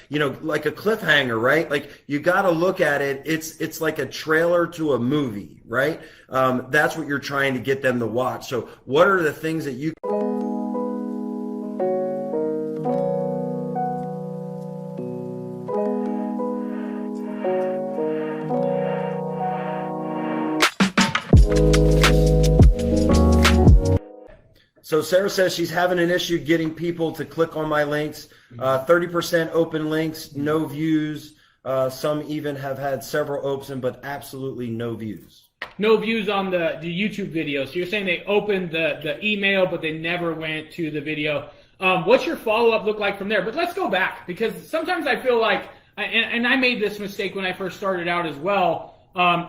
like a cliffhanger, right? Like you got to look at it. It's like a trailer to a movie, right? That's what you're trying to get them to watch. So what are the things that you So Sarah says she's having an issue getting people to click on my links. 30% open links, no views. Some even have had several open, but absolutely no views. No views on the YouTube video. So you're saying they opened the email, but they never went to the video. What's your follow-up look like from there? But let's go back, because sometimes I feel like, and I made this mistake when I first started out as well,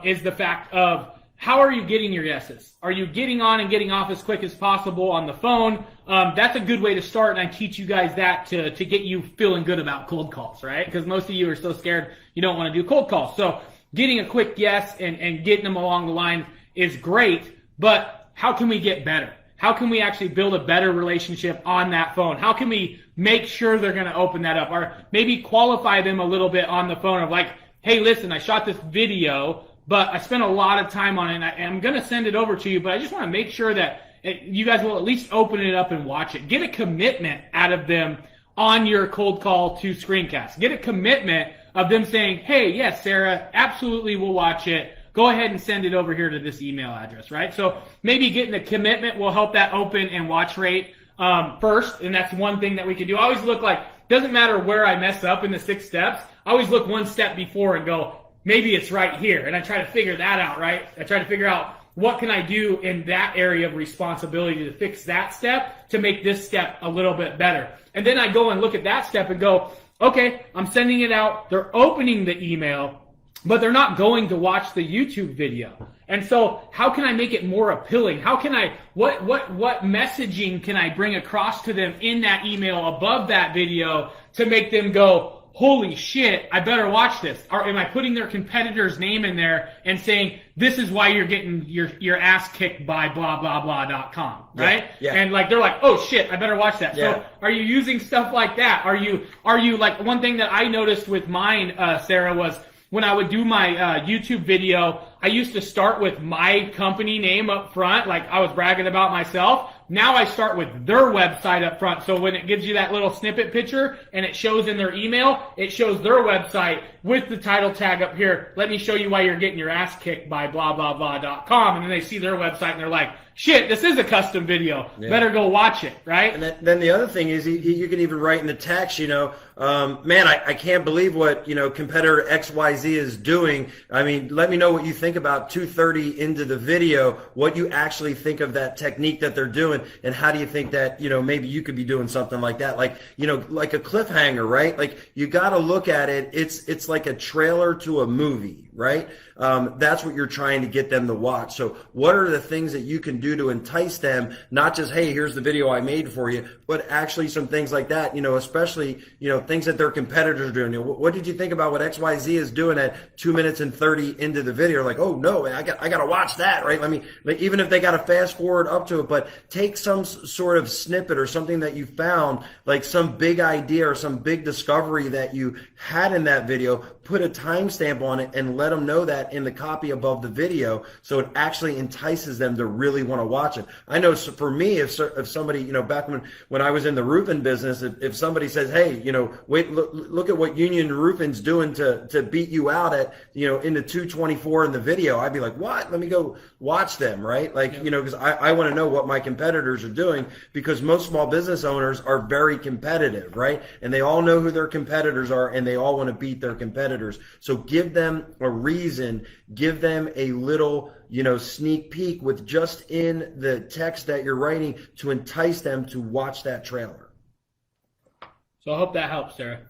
is the fact of, how are you getting your yeses? Are you getting on and getting off as quick as possible on the phone? That's a good way to start, and I teach you guys that to get you feeling good about cold calls, right? Because most of you are so scared you don't want to do cold calls. So getting a quick yes and getting them along the line is great, but how can we get better? How can we actually build a better relationship on that phone? How can we make sure they're going to open that up? Or maybe qualify them a little bit on the phone of like, hey, listen, I shot this video, but I spent a lot of time on it, and I'm going to send it over to you, but I just want to make sure that you guys will at least open it up and watch it. Get a commitment out of them on your cold call to screencast. Get a commitment of them saying, hey, yes, Sarah, absolutely we'll watch it. Go ahead and send it over here to this email address, right? So maybe getting a commitment will help that open and watch rate first, and that's one thing that we can do. I always look like, doesn't matter where I mess up in the 6 steps, I always look one step before and go, maybe it's right here. And I try to figure that out, right? I try to figure out what can I do in that area of responsibility to fix that step to make this step a little bit better. And then I go and look at that step and go, okay, I'm sending it out. They're opening the email, but they're not going to watch the YouTube video. And so how can I make it more appealing? How can I, what messaging can I bring across to them in that email above that video to make them go, holy shit, I better watch this? Or am I putting their competitor's name in there and saying, this is why you're getting your ass kicked by blah, blah, blah.com, right? Yeah. And like, they're like, oh shit, I better watch that. Yeah. So are you using stuff like that? Are you like, one thing that I noticed with mine, Sarah, was when I would do my YouTube video, I used to start with my company name up front, like I was bragging about myself. Now I start with their website up front. So when it gives you that little snippet picture and it shows in their email, it shows their website with the title tag up here. Let me show you why you're getting your ass kicked by blah, blah, blah.com. And then they see their website and they're like, shit, this is a custom video. Yeah. Better go watch it, right? And then the other thing is you can even write in the text, man, I can't believe what, competitor XYZ is doing. I mean, let me know what you think about 2:30 into the video, what you actually think of that technique that they're doing, and how do you think that, maybe you could be doing something like that? Like, like a cliffhanger, right? Like you got to look at it. It's like a trailer to a movie, right? That's what you're trying to get them to watch. So what are the things that you can do to entice them? Not just, hey, here's the video I made for you, but actually some things like that, especially, things that their competitors are doing. What did you think about what XYZ is doing at 2 minutes and 30 into the video? Like, oh no, I got to watch that, right? Even if they got to fast forward up to it, but take some sort of snippet or something that you found, like some big idea or some big discovery that you had in that video, put a timestamp on it and let them know that in the copy above the video, so it actually entices them to really want to watch it. I know for me, if somebody, back when I was in the roofing business, if somebody says, hey, wait, look at what Union Roofing's doing to beat you out at, in the 224 in the video, I'd be like, what? Let me go watch them, right? Like, because I want to know what my competitors are doing, because most small business owners are very competitive, right? And they all know who their competitors are, and they all want to beat their competitors. So give them a reason, give them a little, sneak peek with just in the text that you're writing to entice them to watch that trailer. So I hope that helps, Sarah.